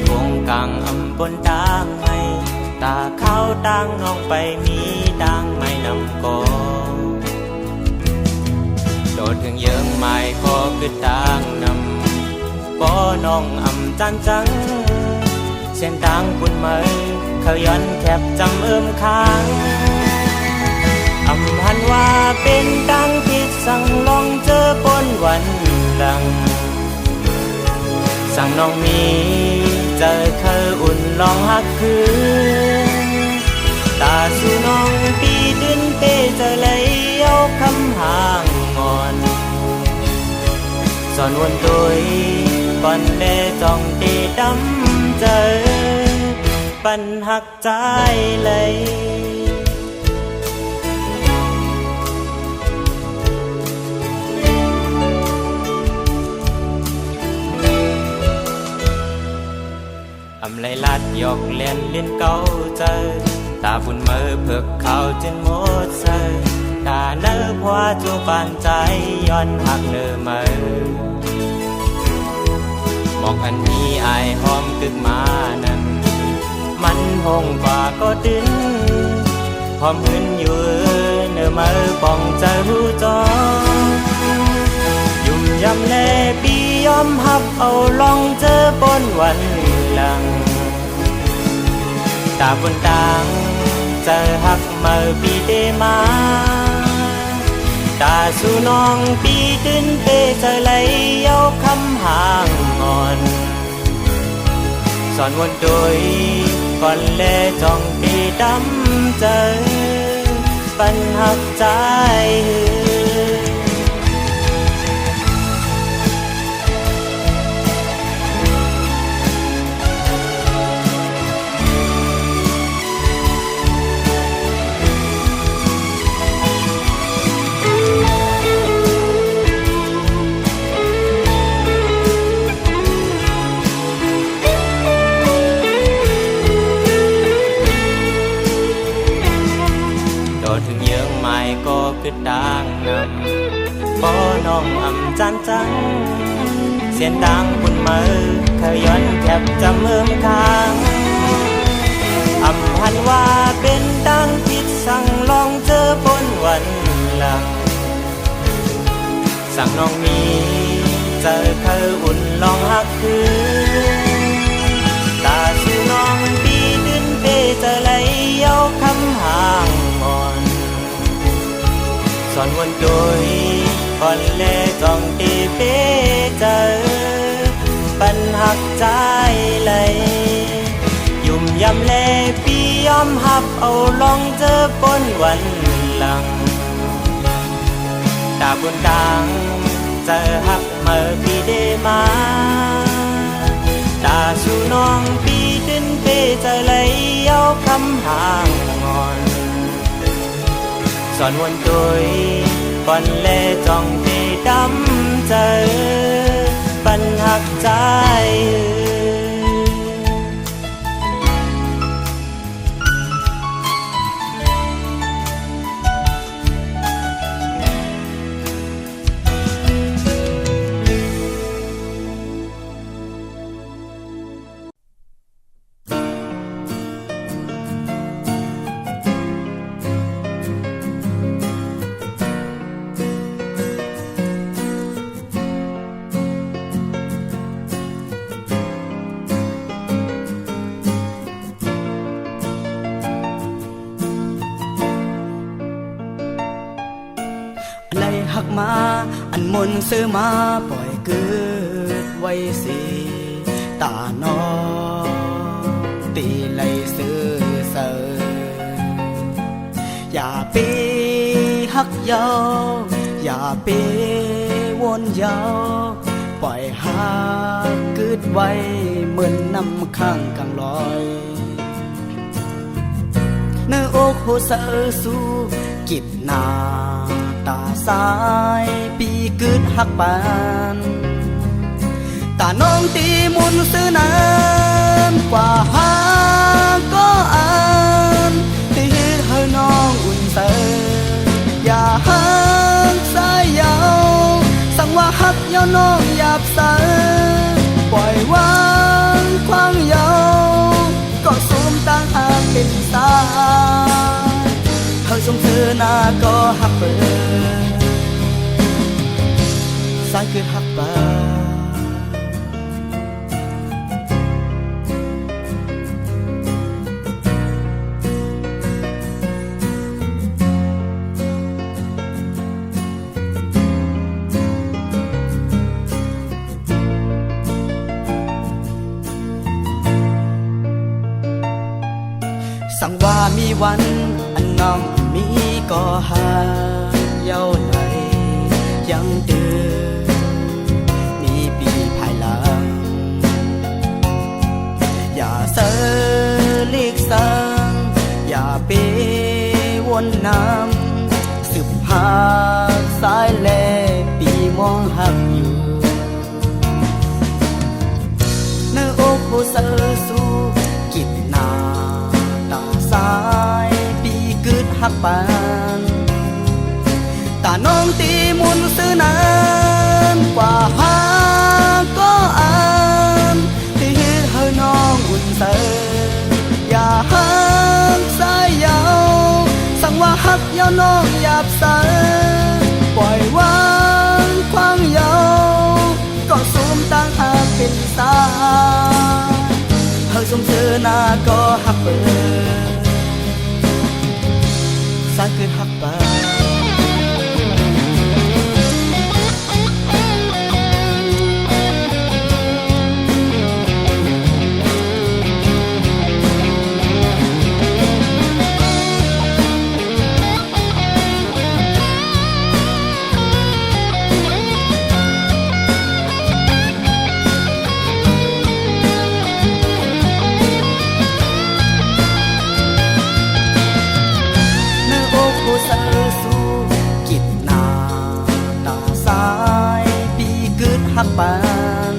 คงกลางอำบนทางไม่ตาเขาต่างน้องไปมีต่างไม่นำกอโดดถึงเยิงไม่ก็คือต่างนำก็น้องอำจันจังเส้นทางคุณเมยเขาย้อนแคบจำค้างอำพันว่าเป็นดังที่สั่งลองเจอปนวันหลังสั่งน้องมีเจอเคยอุ่นลองหักคืนตาสู่น้องปีดินเปเจอเลยเอาคำห่างงอนสอนวนตัวก่อนเดจ้องตีดำเจอปันหักใจเลยอำไลลัดยกเล่นเล่นเก้าเจอตาบุญมือเพิกเขาจนหมดเสยตาเนื้อพวาจูปานใจย้อนหักเนื้อมือบอกอันนี้อายหอมกึกมานั้นมันหงกว่าก็ดึงหอมหืนอยู่เนื้อมือป้องใจหูจอยุ่มยำแลปียอมหับเอาลองเจอปนวันหลังตาบนต่างเจอหักเมื่อปีเดมาตาสู่น้องปีดินเปเจอเลยเอาคำห่างงอนสอนวนโดยก่อนแลจ้องตีดำเจอปันหักใจถึงเยื้องไม้ก็คือด่างนำบ่น้องอำจันจังเสียนดังบุญมือเคยย้อนแคบจำค้างอำพันว่าเป็นดังคิดสั่งลองเจอปนวันหลังสั่งน้องมีเจอเคยอุ่นลองหักคืนตาสู่น้องปีดินเปเจอเลยเอาคำห่างงอนสอนวนโดยก่อนแลจ้องตีเปเจอปันหักใจเลยยุ่มยำแลปียอมหับเอาลองเจอปนวันหลังตาบนดังเจอหักเมื่อปีเดมาตาสู่น้องปีดินเปเจอเลยเอาคำห่างงอนสอนวนโดยก่อนแลจ้องตีดำเจอปันหักใจหักมาอันมนซื้อมาปล่อยเกิดไว้สิตาหนอตีไหลซื้อเสออย่าไปหักยาวอย่าไปวนยาวปล่อยหักเกิดไว้เหมือนน้ำข้างกลางลอยเนื้ออกโหเสอสู้กิดนาตาสายปีกึดหักปานตาน้องตีมุนซื้อนานกว่าหาก็อ่านตีให้น้องอุ่นเสออย่าหักสายยาวสั่งว่าหักยาวน้องหยาบเสอปล่อยวางควาง นาก็หักเปิดสายคือหักป่าสั่งว่ามีวันอันน้องมีก็หาเย้าไหลยังเดือมีปีภายหลังอย่าเสอลีกสังอย่าเปวนน้ำสืบหาสายแลปีมองหักอยู่เนื้ออกผู้เสอสู้กิดนาสายปีกึดหักปานตาน้องตีมุนซื้อนานกว่าหาก็อ่านที่เฮ็ดให้น้องอุ่นเสออย่าหักสายยาวสั่งว่าหักยาวน้องหยาบสาปล่อยวางความยาวก็สูมตั้งหากเป็นสายเฮาสมเธอหน้าก็หักเปิดสายคือหักป่าผู้เสอสู้กิดนาตาสายปีกึดหักปาน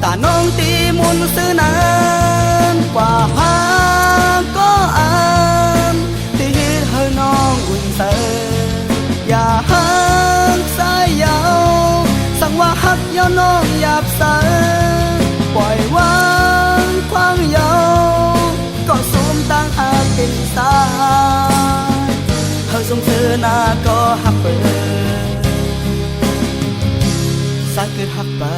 ตาน้องตีมุนซื้อนานกว่าหาก็อ่านที่เฮ็ดให้น้องอุ่นเสออย่าหักสายยาวสั่งว่าหักยาวน้องหยาบสาปล่อยวางความยาวก็สูมตั้งหากเป็นสายเฮาส่งเธอหน้าก็หักเปิดสายคือหักป่า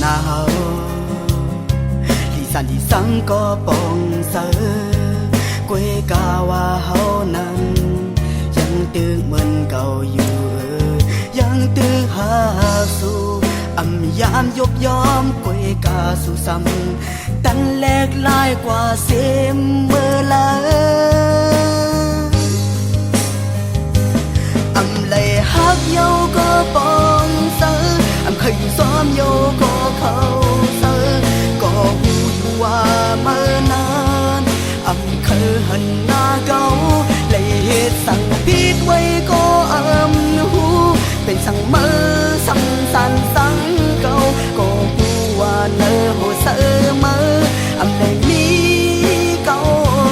nào thì sàn thì sáng có bóng sơ quê ca hoa hậu nắngยังตึกเหมือนเก่าอยู่ยังตึกหาสู่อำยามยกยอมกวยกาสู่ซ้ำตันแหลกลายกว่าเสมเมื่อลาอำเลยฮักเยาก็ปองเสออำเคยอยู่ซ้อมโยก็เข้าเสอก็หูอยู่ว่าเมื่อนานอำเคยหันหน้าเก่าเลยเหตุสั่งผิดไว้ก็อำหูเป็นสั่งเมื่อสั่งสันสั่งเก่าก็หูว่าเนอโหเสอเมื่ออำเลยมีเก่า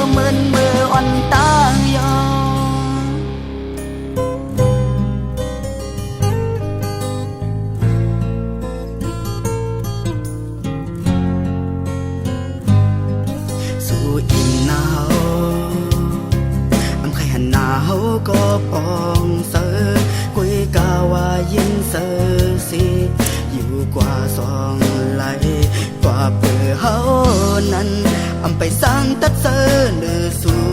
เหมือนเมื่ออ่อนตายอสู่อินหนาวอำใครหันหนาวก็ปองเสอกวยกาว่ายินเสอสิอยู่กว่าสองไหลกว่าเปื่อเฮานั้นอำไปสร้างตัดเสอเนื้อสู่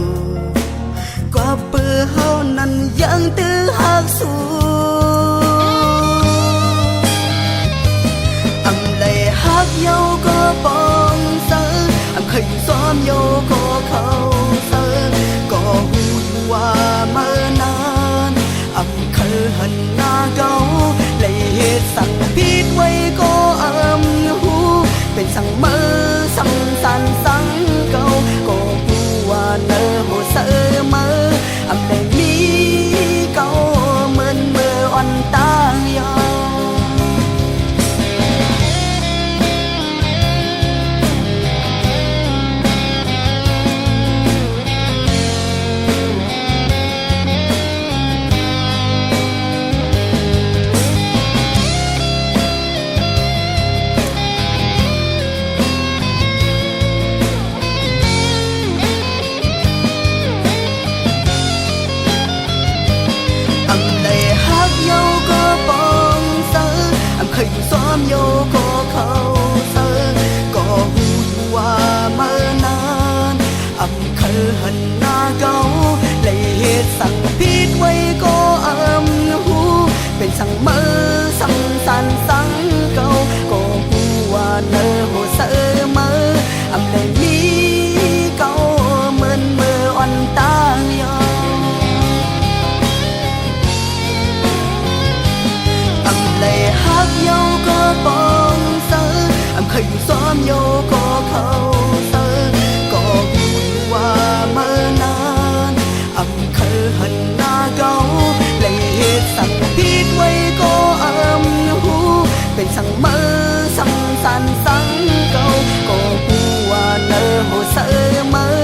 กว่าเปื่อเฮานั้นยังตื้อหักสู่อำเลยฮักเยาก็ปองเสออำเคยอยู่ซ้อมโยก็เข้าเสอก็หูอยู่ว่าเมื่อนานอำเคยหันหน้าเก่าเลยเหตุสั่งผิดไว้ก็อำหูเป็นสั่งเมื่อสั่งสันสั่งเก่าก็หูว่าเนอโหเสอเมื่ออำเลยมีเก่าเหมือนเมื่ออ่อนตายอเคยอยู่ซ้อมโยก็เข้าเสอก็หูอยู่ว่าเมื่อนานอำเคยหันหน้าเก่าเลยเหตุสั่งผิดไว้ก็อำหูเป็นสั่งเมื่อสั่งสันสั่งเก่าก็หูว่าเนอโหเสอเมื่ออำเลยมีเก่าเหมือนเมื่ออ่อนตายอเลยฮักเยาก็ปองเสออำเคยอยู่ซ้อมโยก็เข้าเสอก็หูอยู่ว่าเมื่อนานอำเคยหันหน้าเก่าเลยเหตุสั่งผิดไว้ก็อำหูเป็นสั่งเมื่อสั่งสันสั่งเก่าก็หูว่าเนอโหเสอเมื่อ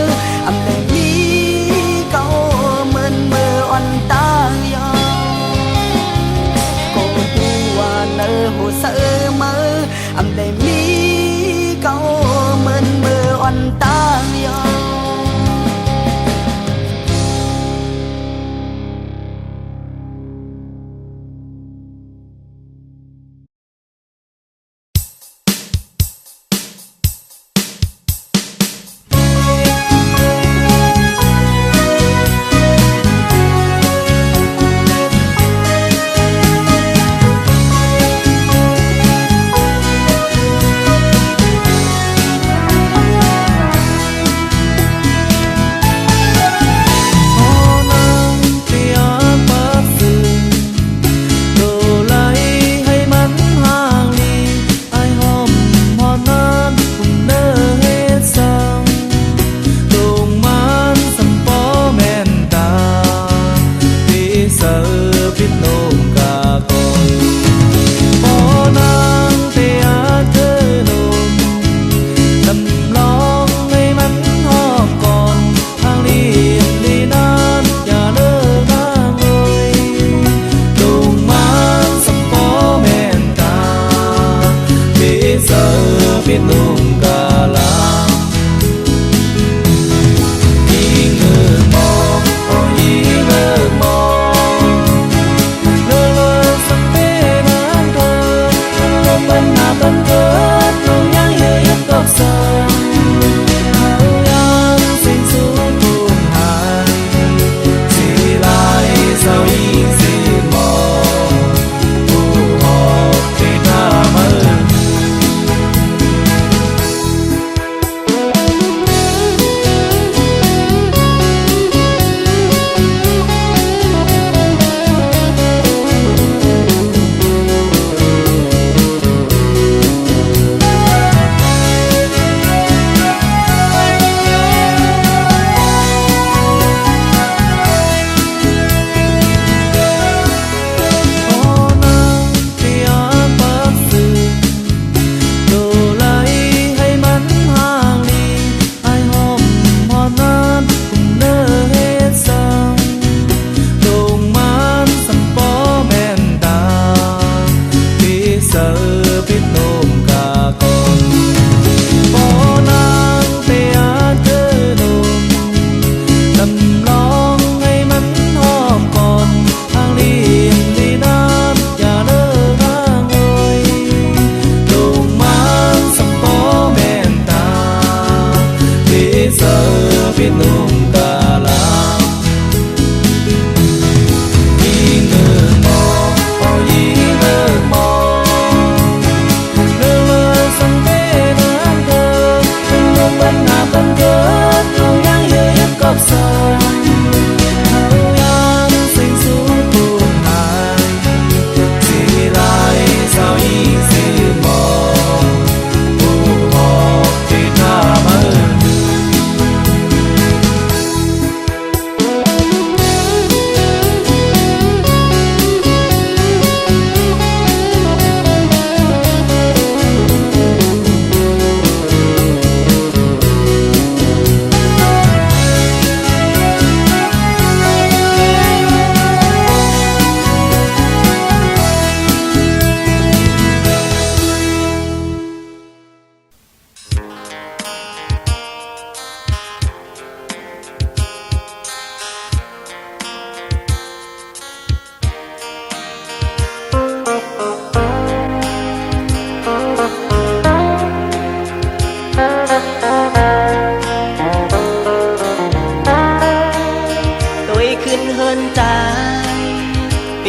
อำเลยมีเก่าเหมือนเมื่ออ่อนตายอเนอโหเสอเมื่ออำเลยมีเก่าเหมือนเมื่ออ่อนตายอ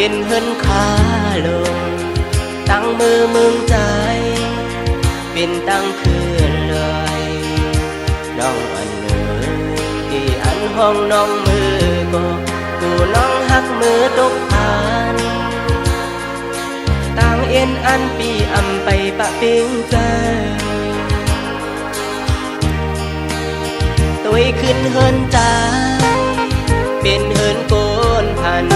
เป็นเฮินขาลงตั้งมือมึงใจเป็นตั้งคืนเลยน้องอันเนยที่อันห้องน้องมือก็กูน้องหักมือตกผ่านต่างเอ็นอันปีอำไปปะปิงใจตัวขึ้นเฮินใจเป็นเฮินโกนพัน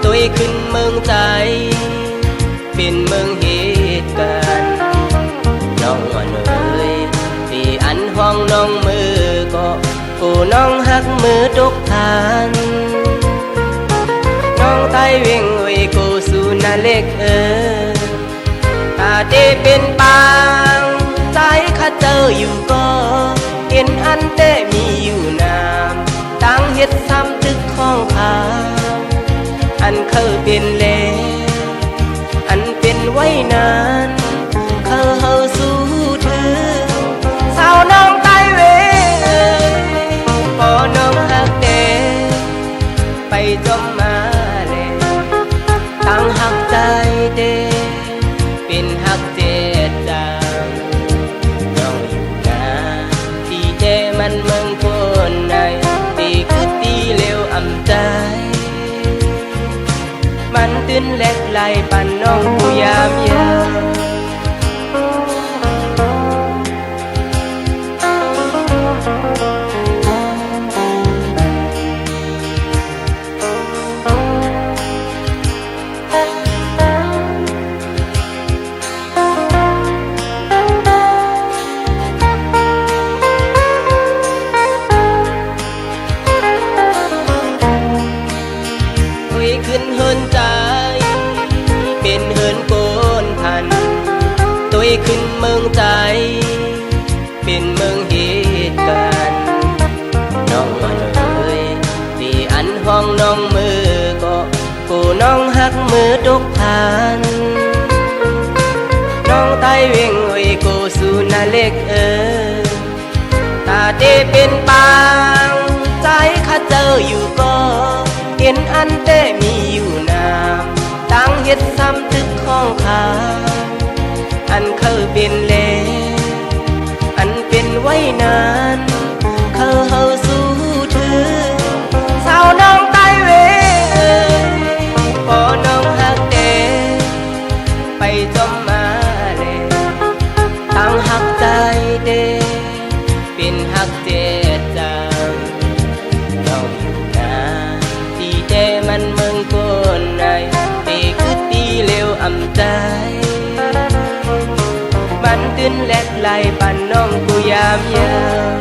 ตัวขึ้นเมืองใจเป็นเมืองเหตุการณ์น้องอ่อนเอ๋ยที่อันห้องน้องมือก็กูน้องหักมือตกทานน้องไตเว่งเอ้ยกูสู่นาเล็กตาเตเป็นปางใจข้าเจออยู่ก็เห็นอันเตมีอยู่นามตั้งเฮ็ดซ้ำตึกข้องขาอันเคยเป็นเลอันเป็นไว้นานเคยเฮาสู้ถือสาวน้องไตเวพอน้องหักเดไปจมมาเลยตั้งหักใจเดเป็นหักเจดจางน้องอยู่นาที่เจมันเมืองคนในตีคือตีเลวอำใจมันตื่นเล็กไหลปั่นน้องผู้ยามยามขึ้นเฮินใจเป็นเฮินโกนพันตัวขึ้นเมืองใจเป็นเมืองเหตุการณ์น้องมาเลยที่อันห้องน้องมือก็กูน้องหักมือตกทานน้องไตเว่งเอ้ยกูสู่นาเล็กตาเตเป็นปางใจข้าเจออยู่ก็เห็นอันเตมีอยู่นามตั้งเฮ็ดซ้ำตึกข้องขาอันเคยเป็นเลอันเป็นไว้นานเคยเฮาสู้ถือสาวน้องไตเวพอน้องหักเดไปจมมาเลยตั้งหักใจเดเป็นหักเจดจางน้องอยู่นาที่เจมันเมืองคนในตีคือตีเลวอำใจมันตื่นเล็กไหลปั่นน้องกูยามยาม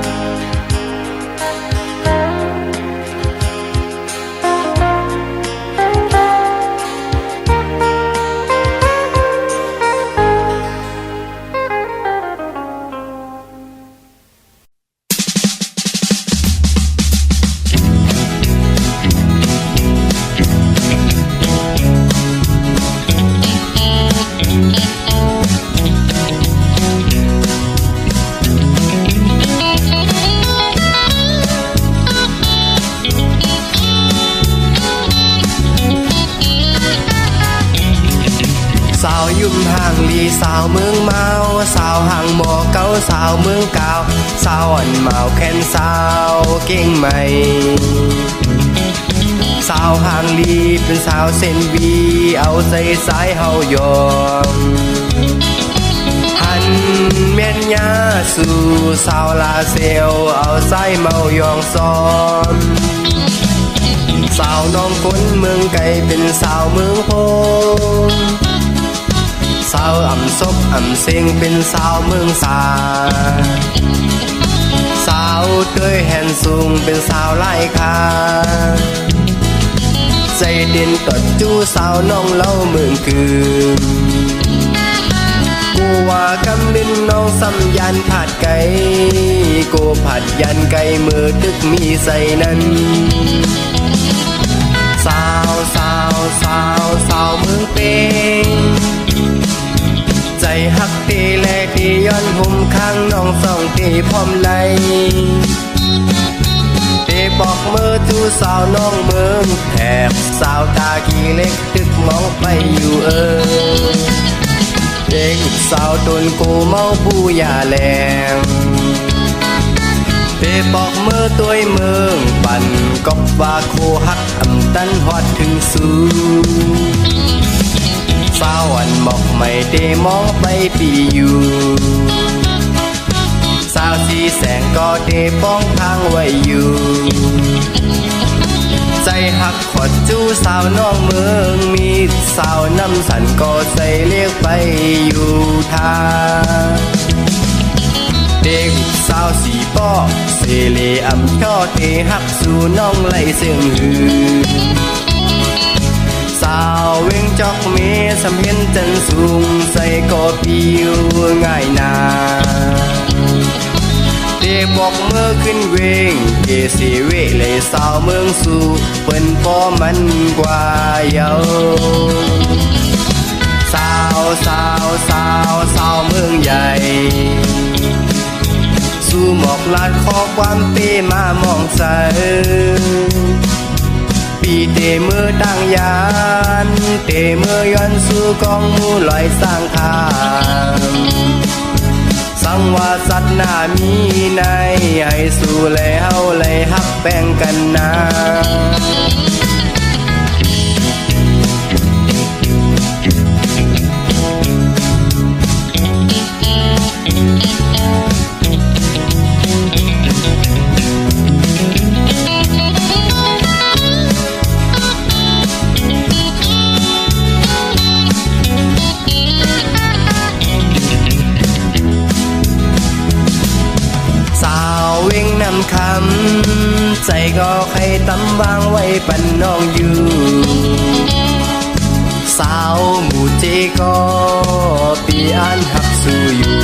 สาวยุ่มห่างลีสาวเมืองเมาสาวห่างหมอเก้าสาวเมืองเก่าสาวอ่อนเมาแค้นสาวเก่งใหม่สาวห่างลีเป็นสาวเส้นวีเอาใจสายเฮายอมหันเมียนยาสู่สาวลาเซลเอาสายเมายองซ้อมสาวน้องคนเมืองไก่เป็นสาวเมืองโพสาวอ่ำซบอ่ำเสียงเป็นสาวเมืองสาสาวเคยแห่นสูงเป็นสาวไล่คาใจเด่นตดจู้สาวน้องเล่าเมืองคืนกูว่ากำดินน้องซ้ำยันผัดไก่กูผัดยันไก่มือตึกมีใส่นั้นสาวสาวสาวสาวเมืองเป็งใจหักตีแลตีย้อนหุ่มข้างน้องส่องตีพร้อมไหลตีบอกมือจู สาวน้องเมืองแถบสาวตากีเล็กตึกมองไปอยู่เด็กสาวตนกูเมาผู้ยาแหลงเปบอกเมื่อตัวเมืองปั่นกบว่าโคหักอำตันฮอดถึงสูสาวอันบอกไม่ได้มองไปปีอยู่สาวสีแสงก็ได้ป้องทางไว้อยู่ใจหักขอดจู้สาวน้องเมืองมีสาวน้ำสันก็ใส่เรียกไปอยู่ทางเด็กสาวสีป้อเสเลอำช่อเทหักสู่น้องไหลเสียงหือสาวเวงจอกเมสำเห็นจันสูงใส่ก็ปิวง่ายนาเด็กบอกเมื่อขึ้นเวงเกสีเวเลยสาวเมืองสู่เปิ้นพอมันกว่าเยาสาวเมืองใหญ่สู่หมอกลาดขอความเป้มามองใสปีเตมือดังยานเตมือย้อนสู่กองมูลอยสร้างทางสังว่าสัตว์หน้ามีในให้สู่แล้วเลยฮักแบ่งกันนาคำใจก็ใครตำวางไว้ปันน้องอยู่สาวหมู่เจก็ปีอ่านหักสู้อยู่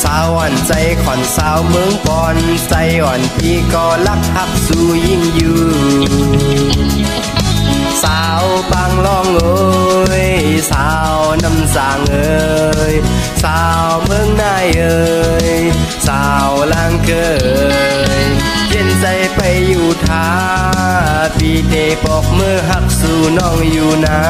สาวอ่อนใจขอนสาวเมืองปอนใจอ่อนพี่ก็รักหักสู้ยิ่งอยู่สาวบางลองเอ้ยสาวน้ำสางเอ้ยสาวเมืองนายเอ้ยสาวลางเกยเย็นใจไปอยู่ท่าพี่เดบอกเมื่อหักสู่น้องอยู่นะ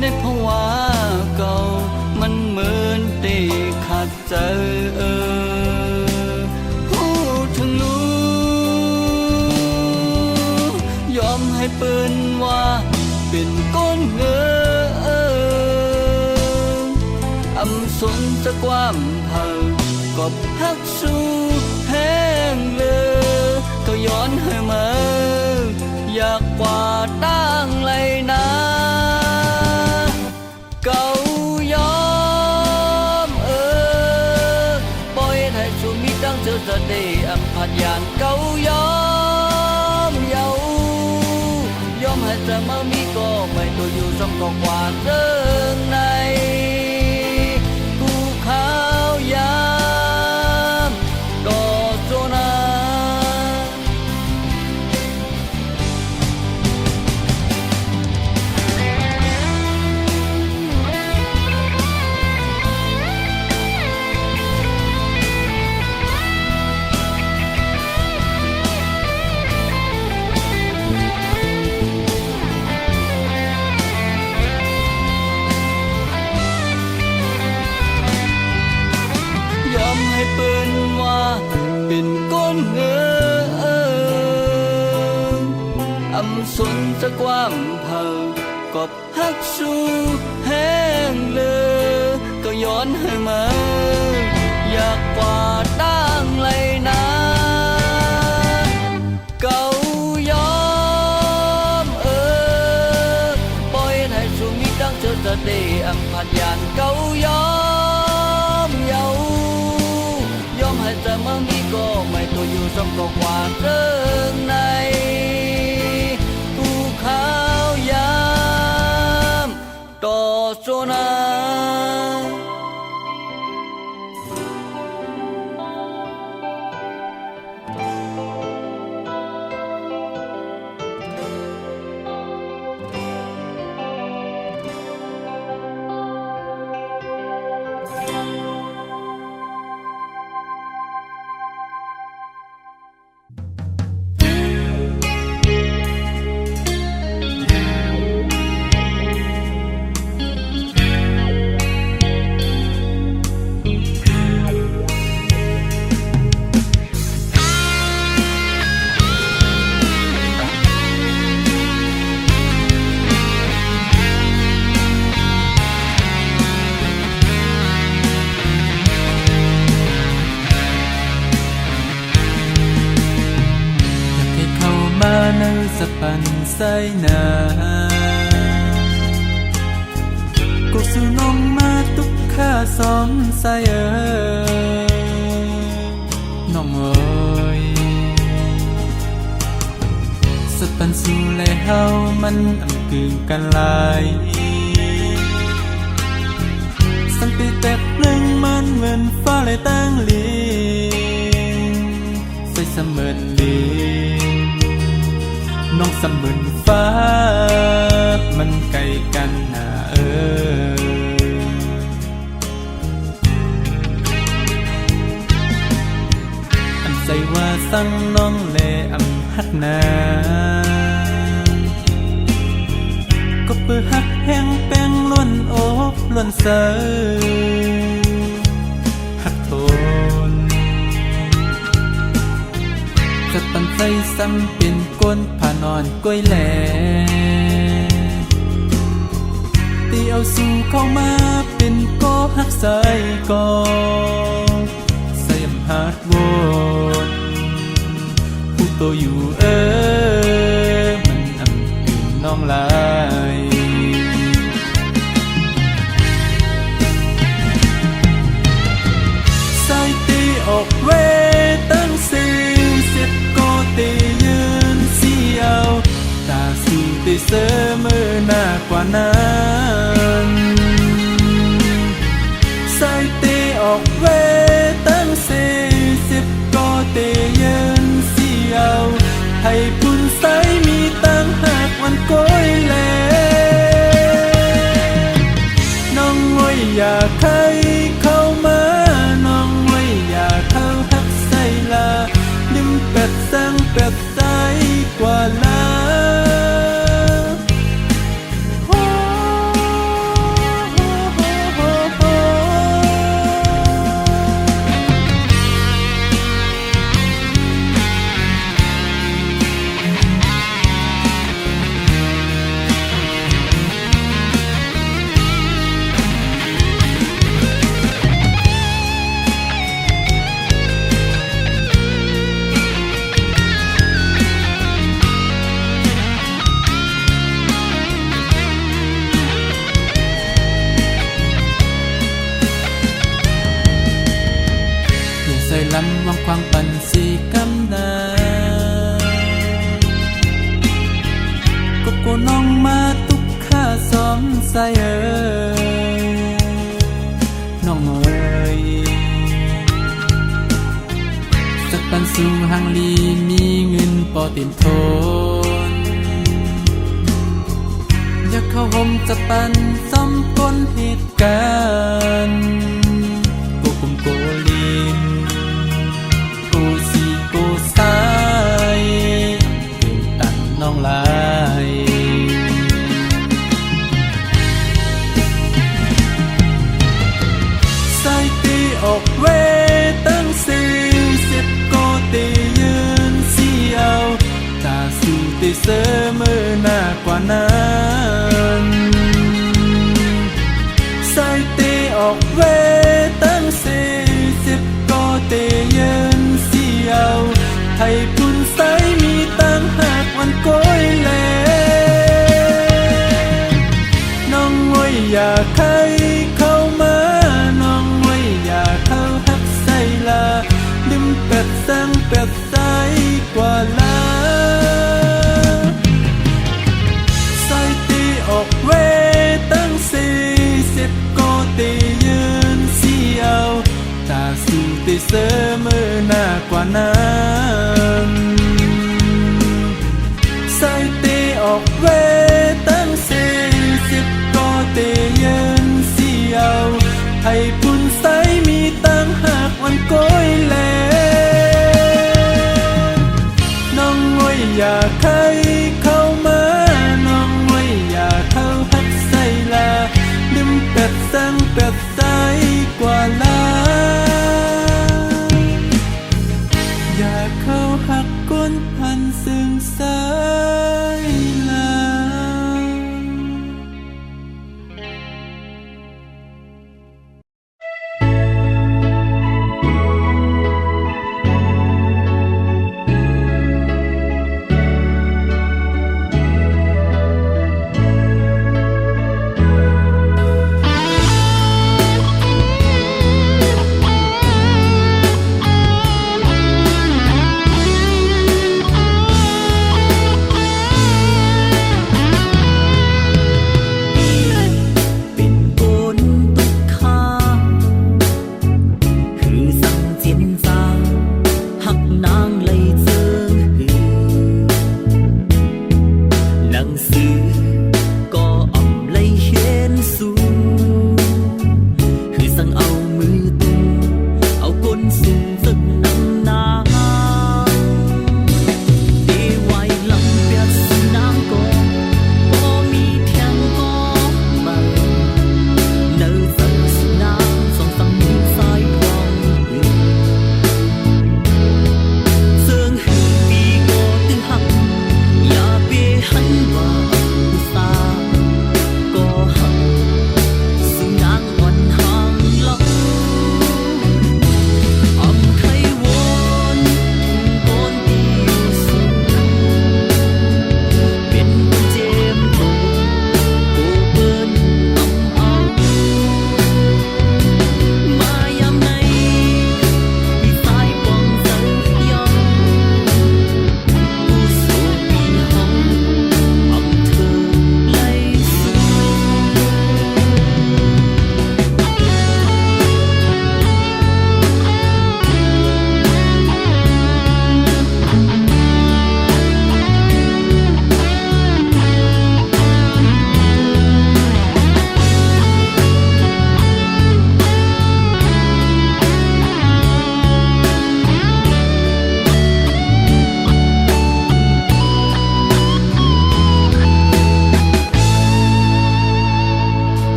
ในภาวะเก่ามันเหมือนตีขัดใจหูถึงรู้ยอมให้เปิ้นว่าเป็นก้นเงอำสนจะความเผากบฮักสู้แห้งเลยก็ย้อนให้มาอยากกว่าตั้งไรนะเก่ายอมปล่อยให้ชูมีตั้งเจอจะได้อัมพัดอย่างเก่ายอมยอมให้จะมามีก็ไม่ตัวอยู่ซ้ำก็กว่าเรื่องในกูขาวยามก็โซนา สนสักความเผากบฮักสู้แห้งเลยก็ย้อนให้มาอยากกวาดตั้งไรนะเก่ายอมปล่อยให้สู้มีดังเธอจะได้อังพันยานเก่ายอมเยายอมให้แต่เมื่อนี้ก็ไม่ตัวอยู่สองก็กว่าเรื่องในภูเขายามต่อโซนา sa pansay na Cô su nong ma túc kha xóm say Nong ơi Sa pan su lệ hao man âm cường can lại Sang tì tẹp nâng man ngân pha lệ tang liền Say sa mơn liềnน้องสำมึนฟ้ามันไกลกันนะอันใจว่าสั่งน้องแลอำฮักนาก็เปิดฮักแห้งแป้งล้วนโอบล้วนเสยฮักโทนจะปันใจซ้ำเป็นก้นผ่านอนก้อยแหลตีเอาสู่เข้ามาเป็นก็ฮักใส่ก่อใส่ยำฮาดโวนผู้โตอยู่มันอำอื่นน้องลายใส่ตีออกเวตั้งสิ่งเสียดก็ตียืนเสียวตาสู่ตีเสมอหน้ากว่านั้นใส่ตีออกเวตั้งสิ่งเสียดก็ตียืนเสียวให้พุ่นใสมีตั้งหากวันก้อยแลน้องไว้อยากให้เข้ามาน้องไว้อยากเข้าฮักใส่ลาดึงเป็ดสร้างเป็ดใสกว่าลาลำวังควางปันสีกำนาก็โกน้องมาตุกข้าซ้อมใส่น้องเอ๋ยสักปันสู่หางลีมีเงินปอตินทนอยากเข้าห่มจะปันซ้ำก้นเหตุการณ์โกกุมโกลินสายตื่นตันน้องลายสายตีออกเวตั้งสิ่งเสียดก็ตียืนเสียวตาสู่ตีเสมอ นั้นใส่เตออกเวตั้ง40ก็เตยืนเสียวไทยพุ่นใสมีตั้งหากวันก้อยแลน้องงวยอยากใครเข้ามาน้องงวยอยากเข้าหักใส่ลาลืมเป็ดสังเป็ดใสกว่าลาใส่ตีออกเวตั้ง40ก็ตียืนเสียวตาสู่ตีเสมอหน้ากว่านั้น